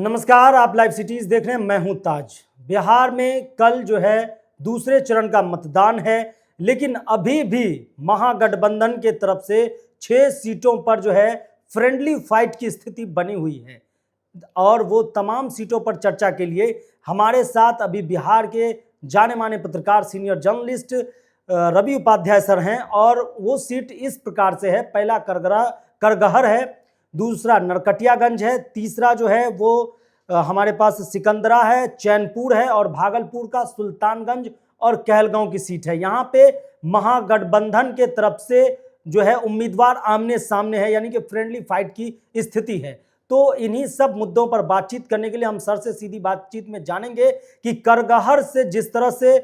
नमस्कार, आप live cities देख रहे हैं। मैं हूं ताज। बिहार में कल जो है दूसरे चरण का मतदान है, लेकिन अभी भी महागठबंधन के तरफ से 6 सीटों पर जो है फ्रेंडली फाइट की स्थिति बनी हुई है और वो तमाम सीटों पर चर्चा के लिए हमारे साथ अभी बिहार के जाने माने पत्रकार senior journalist Ravi Upadhyay sir हैं। और वो सीट इस प्रकार से है, पहला करगहर है, दूसरा नरकटियागंज है, तीसरा जो है वो हमारे पास सिकंदरा है, चैनपुर है और भागलपुर का सुल्तानगंज और कहलगांव की सीट है। यहाँ पे महागठबंधन के तरफ से जो है उम्मीदवार आमने सामने है, यानी कि फ्रेंडली फाइट की स्थिति है। तो इन्हीं सब मुद्दों पर बातचीत करने के लिए हम सर से सीधी बातचीत में जानेंगे कि करगहर से जिस तरह से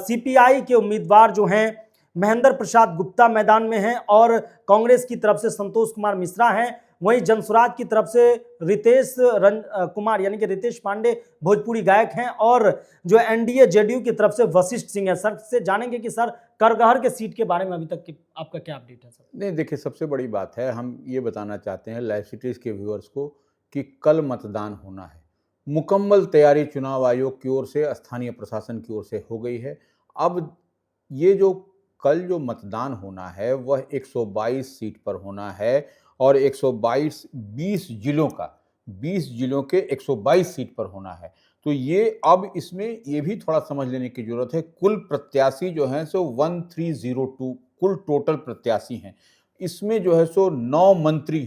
सीपीआई के उम्मीदवार जो हैं महेंद्र प्रसाद गुप्ता मैदान में हैं और कांग्रेस की तरफ से संतोष कुमार मिश्रा हैं, वहीं जनसुराज की तरफ से रितेश कुमार यानी कि रितेश पांडे भोजपुरी गायक हैं और जो एनडीए जेडीयू की तरफ से वशिष्ठ सिंह है। सर से जानेंगे कि सर करगहर के सीट के बारे में अभी तक की आपका क्या अपडेट है। सर नहीं, देखिए, सबसे बड़ी बात है, हम ये बताना चाहते हैं लाइव सिटीज़ के व्यूअर्स को कि कल मतदान होना है। मुकम्मल तैयारी चुनाव आयोग की ओर से, स्थानीय प्रशासन की ओर से हो गई है। अब ये जो कल जो मतदान होना है वह 122 सीट पर होना है और 20 जिलों के 122 सीट पर होना है। तो ये अब इसमें ये भी थोड़ा समझ लेने की जरूरत है, कुल प्रत्याशी जो हैं सो 1302 कुल टोटल प्रत्याशी हैं। इसमें जो है सो 9 मंत्री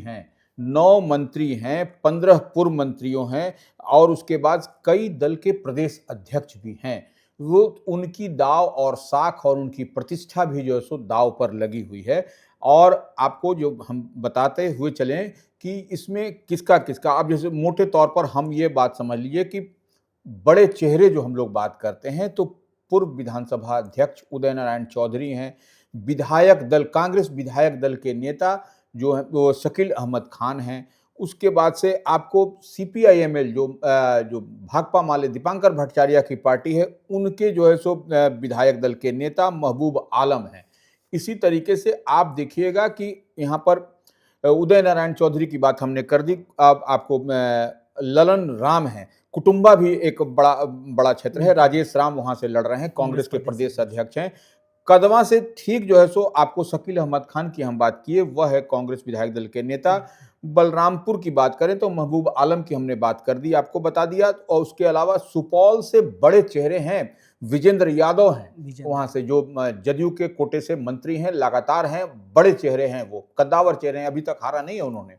हैं, 15 पूर्व मंत्रियों हैं और उसके बाद कई दल के प्रदेश अध्यक्ष भी हैं। वो उनकी दाव और साख और उनकी प्रतिष्ठा भी जो है सो दाव पर लगी हुई है। और आपको जो हम बताते हुए चलें कि इसमें किसका किसका, अब जैसे मोटे तौर पर हम ये बात समझ लीजिए कि बड़े चेहरे जो हम लोग बात करते हैं तो पूर्व विधानसभा अध्यक्ष उदय नारायण चौधरी हैं, कांग्रेस विधायक दल के नेता जो है वो शकील अहमद खान हैं। उसके बाद से आपको सीपीआईएमएल जो भाकपा माले दीपांकर भट्टाचार्य की पार्टी है, उनके जो है सो विधायक दल के नेता महबूब आलम हैं। इसी तरीके से आप देखिएगा कि यहाँ पर उदय नारायण चौधरी की बात हमने कर दी। अब आपको ललन राम है, कुटुंबा भी एक बड़ा क्षेत्र है, राजेश राम वहां से लड़ रहे हैं, कांग्रेस के प्रदेश अध्यक्ष हैं। कदवा से ठीक जो है सो आपको शकील अहमद खान की हम बात किए, वह है कांग्रेस विधायक दल के नेता। बलरामपुर की बात करें तो महबूब आलम की हमने बात कर दी, आपको बता दिया। और उसके अलावा सुपौल से बड़े चेहरे हैं, विजेंद्र यादव हैं वहां से, जो जदयू के कोटे से मंत्री हैं, लगातार हैं, बड़े चेहरे हैं, वो कद्दावर चेहरे हैं, अभी तक हारा नहीं है उन्होंने।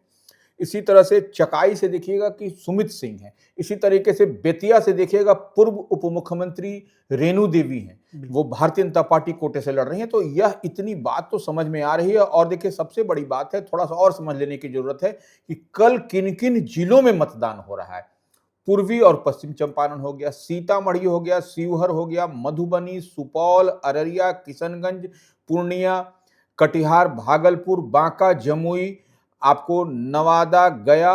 इसी तरह से चकाई से देखिएगा कि सुमित सिंह हैं। इसी तरीके से बेतिया से देखिएगा पूर्व उप मुख्यमंत्री रेणु देवी हैं, वो भारतीय जनता पार्टी कोटे से लड़ रही हैं। तो यह इतनी बात तो समझ में आ रही है। और देखिए, सबसे बड़ी बात है, थोड़ा सा और समझ लेने की जरूरत है कि कल किन किन जिलों में मतदान हो रहा है। पूर्वी और पश्चिम चंपारण हो गया, सीतामढ़ी हो गया, शिवहर हो गया, मधुबनी, सुपौल, अररिया, किशनगंज, पूर्णिया, कटिहार, भागलपुर, बांका, जमुई, आपको नवादा, गया,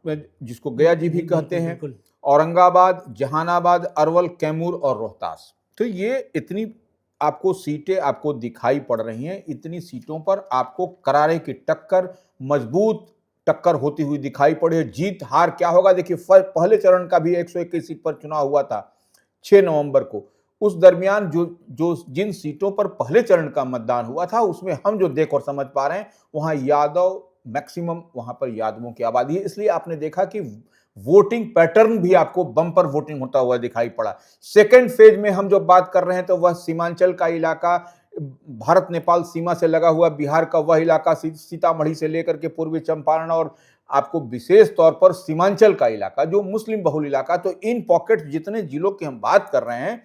जिसको गया जी भी कहते हैं, औरंगाबाद, जहानाबाद, अरवल, कैमूर और रोहतास। तो ये इतनी आपको सीटें आपको दिखाई पड़ रही हैं। इतनी सीटों पर आपको करारे की टक्कर, मजबूत टक्कर होती हुई दिखाई पड़ी है। जीत हार क्या होगा, देखिए, पहले चरण का भी 121 सीट पर चुनाव हुआ था 6 नवंबर को। उस दरमियान जो जिन सीटों पर पहले चरण का मतदान हुआ था, उसमें हम जो देख और समझ पा रहे हैं, वहां यादव मैक्सिमम, वहां पर यादवों की आबादी है। इसलिए आपने देखा कि वोटिंग पैटर्न भी आपको बम्पर वोटिंग होता हुआ दिखाई पड़ा। सेकेंड फेज में हम जो बात कर रहे हैं तो वह सीमांचल का इलाका, भारत नेपाल सीमा से लगा हुआ बिहार का वह इलाका, सीतामढ़ी से लेकर के पूर्वी चंपारण और आपको विशेष तौर पर सीमांचल का इलाका जो मुस्लिम बहुल इलाका। तो इन पॉकेट जितने जिलों की हम बात कर रहे हैं,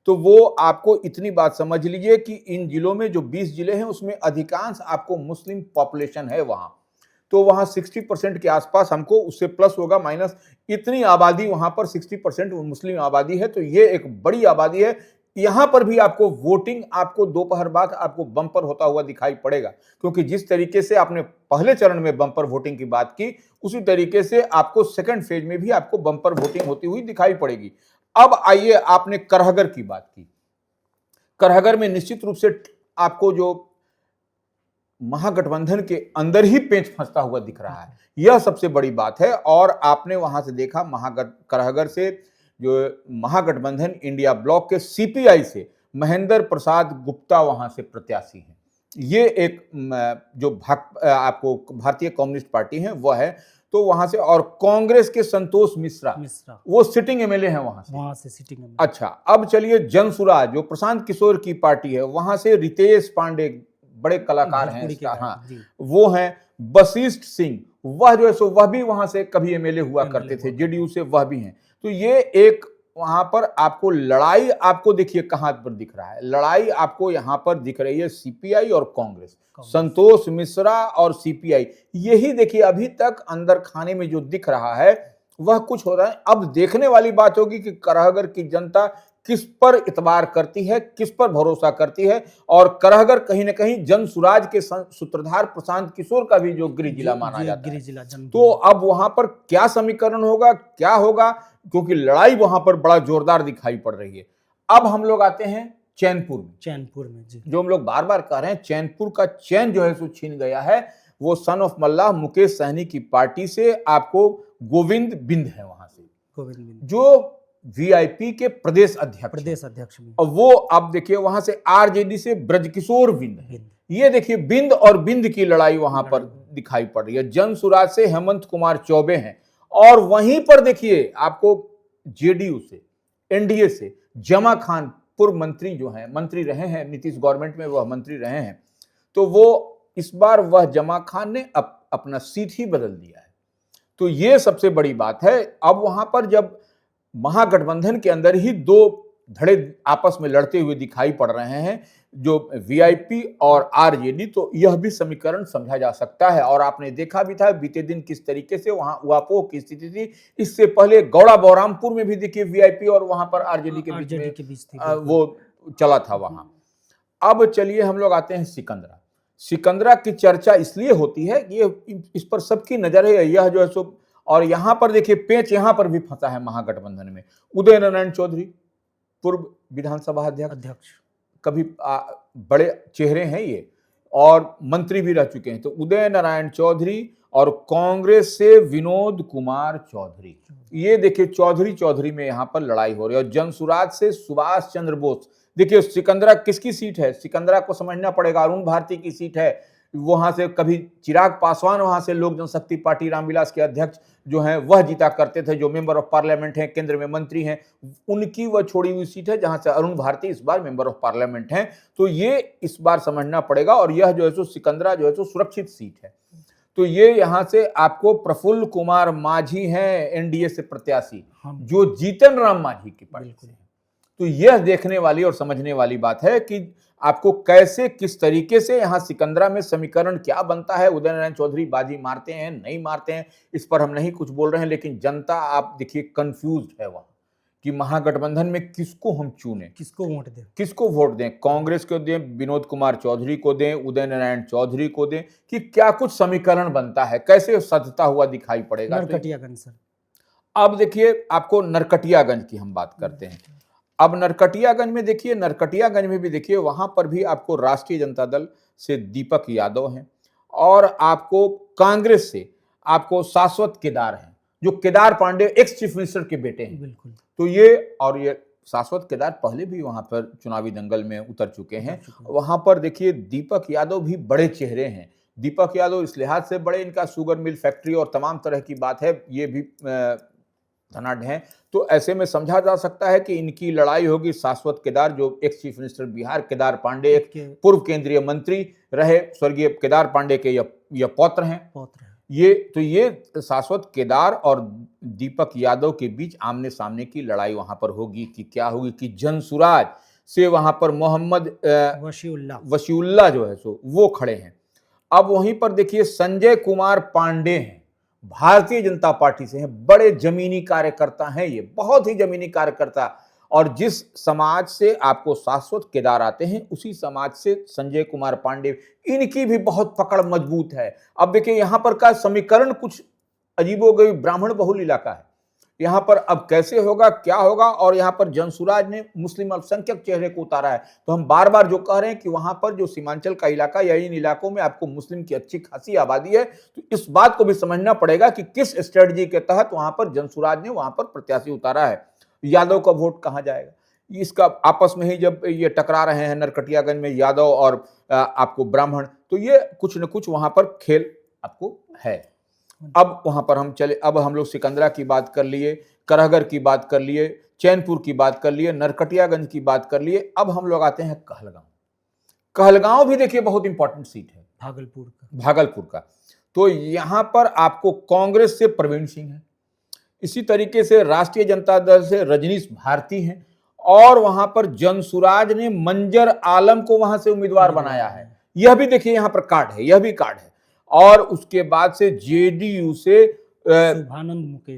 तो वो आपको इतनी बात समझ लीजिए कि इन जिलों में जो 20 जिले हैं उसमें अधिकांश आपको मुस्लिम पॉपुलेशन है वहां। तो वहां 60% के आसपास, हमको उससे प्लस होगा माइनस, इतनी आबादी वहां पर 60% मुस्लिम आबादी है। तो ये एक बड़ी आबादी है। यहां पर भी आपको वोटिंग आपको दोपहर बाद आपको बम्पर होता हुआ दिखाई पड़ेगा, क्योंकि जिस तरीके से आपने पहले चरण में बम्पर वोटिंग की बात की, उसी तरीके से आपको सेकंड फेज में भी आपको बम्पर वोटिंग होती हुई दिखाई पड़ेगी। अब आइए, आपने करहगर की बात की। करहगर में निश्चित रूप से आपको जो महागठबंधन के अंदर ही पेंच फंसता हुआ दिख रहा है। यह सबसे बड़ी बात है। और आपने वहां से देखा कराहगढ़ से जो महागठबंधन इंडिया ब्लॉक के सीपीआई से महेंद्र प्रसाद गुप्ता वहां से प्रत्याशी हैं। ये एक जो आपको भारतीय कम्युनिस्ट पार्टी है वह है, तो वहां से, और कांग्रेस के संतोष मिश्रा वो सिटिंग एमएलए हैं वहां से सिटिंग एमएलए। अच्छा, अब चलिए जनसुराज जो प्रशांत किशोर की पार्टी है, वहां से रितेश पांडे बड़े कलाकार हैं इसका, हाँ वो हैं। वशिष्ठ सिंह वह जो है सो वह भी वहां से कभी एमएलए हुआ करते थे, जेडीयू से वह भी हैं। तो ये एक वहां पर आपको लड़ाई, आपको देखिए कहां पर दिख रहा है, लड़ाई आपको यहां पर दिख रही है सीपीआई और कांग्रेस, संतोष मिश्रा और सीपीआई। यही देखिए अभी तक अंदर खाने में जो दिख रहा है वह कुछ हो रहा है। अब देखने वाली बात होगी कि कराहगढ़ की जनता किस पर इतबार करती है, किस पर भरोसा करती है। और कराहगढ़ कहीं ना कहीं जनसुराज के सूत्रधार प्रशांत किशोर का भी जो गृह जिला माना जाता है, तो अब वहां पर क्या समीकरण होगा, क्या होगा, क्योंकि लड़ाई वहां पर बड़ा जोरदार दिखाई पड़ रही है। अब हम लोग आते हैं चैनपुर में जी, जो हम लोग बार बार कह रहे हैं, चैनपुर का चैन जो है सो छीन गया है। वो सन ऑफ मल्लाह मुकेश सहनी की पार्टी से आपको गोविंद बिंद है वहां से, जो वीआईपी के प्रदेश अध्यक्ष और वो अब देखिए वहां से आरजेडी से ब्रजकिशोर बिंद। ये देखिए बिंद और बिंद की लड़ाई वहां पर दिखाई पड़ रही है। जनसुराज से हेमंत कुमार चौबे हैं, और वहीं पर देखिए आपको जेडीयू से, एनडीए से जमा खान, पूर्व मंत्री जो हैं, मंत्री रहे हैं नीतीश गवर्नमेंट में, वह मंत्री रहे हैं, तो वो इस बार वह जमा खान ने अपना सीट ही बदल दिया है। तो ये सबसे बड़ी बात है। अब वहां पर जब महागठबंधन के अंदर ही दो धड़े आपस में लड़ते हुए दिखाई पड़ रहे हैं, जो वीआईपी और आरजेडी, तो यह भी समीकरण समझा जा सकता है। और आपने देखा भी था बीते दिन किस तरीके से वहां उहापोह की स्थिति थी। इससे पहले गौड़ा बौरामपुर में भी देखिए वीआईपी और वहां पर आरजेडी के बीच में वो चला था वहां। अब चलिए हम लोग आते हैं सिकंदरा की चर्चा इसलिए होती है, ये इस पर सबकी नजर है, यह जो है सो, और यहां पर देखिए पेंच यहां पर भी फंसा है महागठबंधन में। उदय नारायण चौधरी पूर्व विधानसभा अध्यक्ष, कभी बड़े चेहरे हैं ये, और मंत्री भी रह चुके हैं। तो उदय नारायण चौधरी और कांग्रेस से विनोद कुमार चौधरी, ये देखिए चौधरी में यहां पर लड़ाई हो रही है। और जनसुराज से सुभाष चंद्र बोस, देखिए सिकंदरा किसकी सीट है, सिकंदरा को समझना पड़ेगा, अरुण भारती की सीट है। वहां से कभी चिराग पासवान वहां से लोक जनशक्ति पार्टी रामविलास के अध्यक्ष जो हैं वह जीता करते थे, जो मेंबर ऑफ पार्लियामेंट हैं, केंद्र में मंत्री हैं, उनकी वह छोड़ी हुई सीट है, जहां से अरुण भारती इस बार मेंबर ऑफ पार्लियामेंट हैं। तो ये इस बार समझना पड़ेगा। और यह जो है सो सिकंदरा जो है सो सुरक्षित सीट है। तो ये यहां से आपको प्रफुल्ल कुमार माझी हैं एनडीए से प्रत्याशी, जो जीतन राम माझी की पार्टी से। तो यह देखने वाली और समझने वाली बात है कि आपको कैसे, किस तरीके से यहां सिकंदरा में समीकरण क्या बनता है। उदय नारायण चौधरी बाजी मारते हैं, नहीं मारते हैं, इस पर हम नहीं कुछ बोल रहे हैं, लेकिन जनता आप देखिए कंफ्यूज्ड है वहां कि महागठबंधन में किसको हम चुने, किसको वोट दें, कांग्रेस को दें, विनोद कुमार चौधरी को दें, उदय नारायण चौधरी को दें, कि क्या कुछ समीकरण बनता है, कैसे सधता हुआ दिखाई पड़ेगा। नरकटियागंज सर, अब देखिए आपको नरकटियागंज की हम बात करते हैं। अब नरकटियागंज में देखिए, नरकटियागंज में भी देखिए वहां पर भी आपको राष्ट्रीय जनता दल से दीपक यादव हैं, और आपको कांग्रेस से आपको शाश्वत केदार हैं, जो Kedar Pandey ex chief minister के बेटे हैं। बिल्कुल। तो ये शाश्वत केदार पहले भी वहां पर चुनावी दंगल में उतर चुके हैं। वहां पर देखिए दीपक यादव भी बड़े चेहरे हैं। दीपक यादव इस लिहाज से बड़े, इनका शुगर मिल फैक्ट्री और तमाम तरह की बात है, ये भी धनाढ़ हैं। तो ऐसे में समझा जा सकता है कि इनकी लड़ाई होगी शाश्वत केदार, जो ex chief minister Bihar Kedar Pandey, एक पूर्व केंद्रीय मंत्री रहे, स्वर्गीय केदार पांडे के यह पौत्र हैं। ये शाश्वत केदार और दीपक यादव के बीच आमने सामने की लड़ाई वहां पर होगी। कि क्या होगी कि जनसुराज से वहां पर मोहम्मद वशीउल्लाह जो है सो वो खड़े हैं। अब वहीं पर देखिए संजय कुमार पांडे हैं, भारतीय जनता पार्टी से हैं, बड़े जमीनी कार्यकर्ता हैं, ये बहुत ही जमीनी कार्यकर्ता। और जिस समाज से आपको शाश्वत केदार आते हैं, उसी समाज से संजय कुमार पांडे, इनकी भी बहुत पकड़ मजबूत है। अब देखिए यहां पर का समीकरण कुछ अजीबोगरीब, ब्राह्मण बहुल इलाका है, यहाँ पर अब कैसे होगा, क्या होगा, और यहाँ पर जनसुराज ने मुस्लिम अल्पसंख्यक चेहरे को उतारा है। तो हम बार बार जो कह रहे हैं कि वहां पर जो सीमांचल का इलाका या इन इलाकों में आपको मुस्लिम की अच्छी खासी आबादी है, तो इस बात को भी समझना पड़ेगा कि किस स्ट्रेटजी के तहत वहां पर जनसुराज ने वहां पर प्रत्याशी उतारा है। यादव का वोट कहां जाएगा, इसका आपस में ही जब ये टकरा रहे हैं नरकटियागंज में यादव और आपको ब्राह्मण, तो ये कुछ न कुछ वहां पर खेल आपको है। अब वहां पर हम चले, अब हम लोग सिकंदरा की बात कर लिए, करहगर की बात कर लिए, चैनपुर की बात कर लिए, नरकटियागंज की बात कर लिए। अब हम लोग आते हैं कहलगांव। कहलगांव भी देखिए बहुत इंपॉर्टेंट सीट है, भागलपुर का। तो यहां पर आपको कांग्रेस से प्रवीण सिंह है, इसी तरीके से राष्ट्रीय जनता दल से रजनीश भारती हैं, और वहां पर जनसुराज ने मंजर आलम को वहां से उम्मीदवार बनाया है। यह भी देखिए यहां पर कार्ड है, यह भी कार्ड है। और उसके बाद से जेडीयू से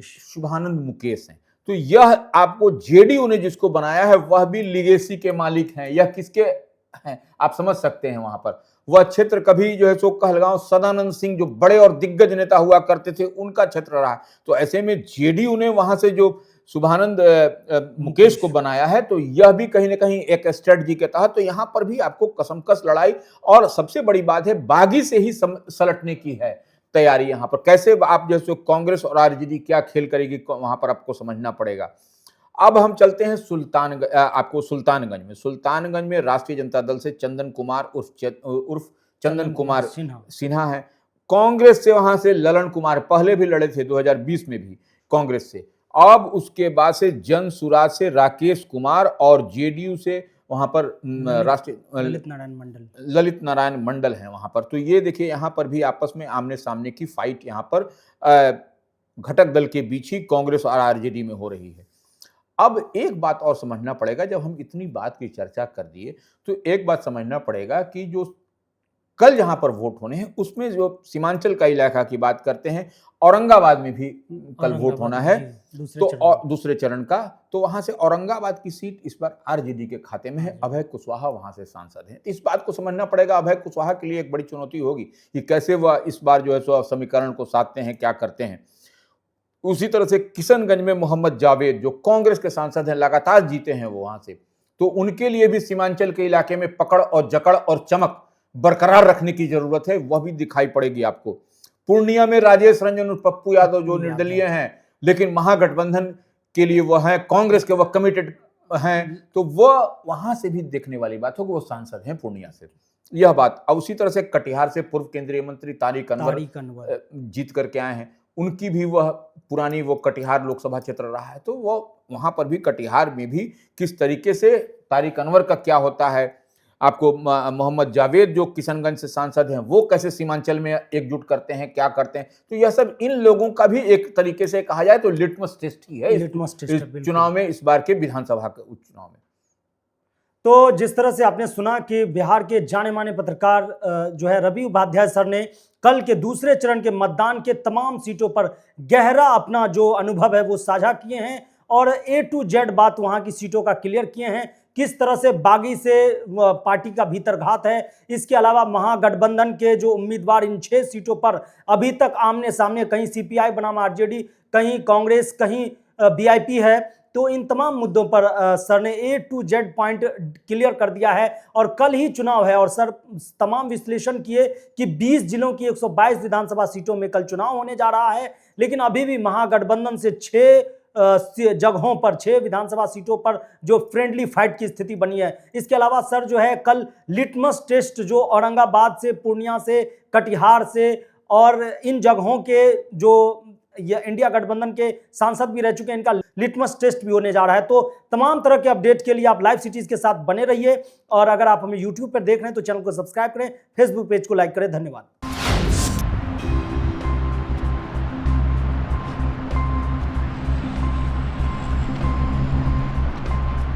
शुभानंद मुकेश हैं। तो यह आपको जेडीयू ने जिसको बनाया है वह भी लीगेसी के मालिक हैं। यह किसके हैं आप समझ सकते हैं। वहां पर वह क्षेत्र कभी जो है सो कहलगांव सदानंद सिंह जो बड़े और दिग्गज नेता हुआ करते थे उनका क्षेत्र रहा। तो ऐसे में जेडीयू ने वहां से जो शुभानंद मुकेश को बनाया है, तो यह भी कहीं ना कहीं एक स्ट्रेटजी के तहत। तो यहां पर भी आपको कसमकस लड़ाई, और सबसे बड़ी बात है बागी से ही सलटने की है तैयारी। यहां पर कैसे आप जैसे कांग्रेस और आरजेडी क्या खेल करेगी वहां पर आपको समझना पड़ेगा। अब हम चलते हैं सुल्तानगंज में। सुल्तानगंज में राष्ट्रीय जनता दल से चंदन कुमार उर्फ चंदन कुमार सिन्हा है। कांग्रेस से वहां से ललन कुमार पहले भी लड़े थे 2020 में भी कांग्रेस से। अब उसके बाद से जनसुराज से राकेश कुमार, और जेडीयू से वहां पर राष्ट्रीय ललित नारायण मंडल है वहां पर। तो ये देखिए यहां पर भी आपस में आमने सामने की फाइट यहां पर घटक दल के बीच ही कांग्रेस और आरजेडी में हो रही है। अब एक बात और समझना पड़ेगा, जब हम इतनी बात की चर्चा कर दिए तो एक बात समझना पड़ेगा कि जो कल जहां पर वोट होने हैं उसमें जो सीमांचल का इलाका की बात करते हैं, औरंगाबाद में भी कल वोट होना है दूसरे चरण का। तो वहां से औरंगाबाद की सीट इस बार आरजेडी के खाते में है। अभय कुशवाहा वहां से सांसद हैं। इस बात को समझना पड़ेगा, अभय कुशवाहा के लिए एक बड़ी चुनौती होगी कि कैसे वह इस बार जो है सो समीकरण को साधते हैं, क्या करते हैं। उसी तरह से किशनगंज में मोहम्मद जावेद जो कांग्रेस के सांसद हैं, लगातार जीते हैं वो वहां से, तो उनके लिए भी सीमांचल के इलाके में पकड़ और जकड़ और चमक बरकरार रखने की जरूरत है, वह भी दिखाई पड़ेगी आपको। पूर्णिया में राजेश रंजन और पप्पू यादव जो निर्दलीय हैं लेकिन महागठबंधन के लिए वह हैं, कांग्रेस के वह कमिटेड हैं, तो वह वहां से भी देखने वाली बात होगी, वो सांसद हैं पूर्णिया से, यह बात। और उसी तरह से कटिहार से पूर्व केंद्रीय मंत्री तारिक अनवर जीत करके आए हैं, उनकी भी वह पुरानी वो कटिहार लोकसभा क्षेत्र रहा है। तो वो वहां पर भी कटिहार में भी किस तरीके से तारिक अनवर का क्या होता है, आपको मोहम्मद जावेद जो किशनगंज से सांसद हैं वो कैसे सीमांचल में एकजुट करते हैं, क्या करते हैं। तो यह सब इन लोगों का भी एक तरीके से कहा जाए तो लिटमस टेस्ट ही है इस चुनाव में, इस बार के विधानसभा के उपचुनाव में। तो जिस तरह से आपने सुना कि बिहार के जाने माने पत्रकार जो है रवि उपाध्याय सर ने कल के दूसरे चरण के मतदान के तमाम सीटों पर गहरा अपना जो अनुभव है वो साझा किए हैं, और A to Z बात वहां की सीटों का क्लियर किए हैं, किस तरह से बागी से पार्टी का भीतरघात है। इसके अलावा महागठबंधन के जो उम्मीदवार इन 6 सीटों पर अभी तक आमने सामने, कहीं CPI बनाम RJD, कहीं कांग्रेस, कहीं BIP है, तो इन तमाम मुद्दों पर सर ने A to Z point clear कर दिया है। और कल ही चुनाव है और सर तमाम विश्लेषण किए कि 20 जिलों की 122 विधानसभा सीटों में कल चुनाव होने जा रहा है, लेकिन अभी भी महागठबंधन से 6 जगहों पर, 6 विधानसभा सीटों पर जो फ्रेंडली फाइट की स्थिति बनी है। इसके अलावा सर जो है कल लिटमस टेस्ट जो औरंगाबाद से, पूर्णिया से, कटिहार से और इन जगहों के जो इंडिया गठबंधन के सांसद भी रह चुके हैं, इनका लिटमस टेस्ट भी होने जा रहा है। तो तमाम तरह के अपडेट के लिए आप लाइव सिटीज के साथ बने रहिए, और अगर आप हमें यूट्यूब पर देख रहे हैं तो चैनल को सब्सक्राइब करें, फेसबुक पेज को लाइक करें। धन्यवाद।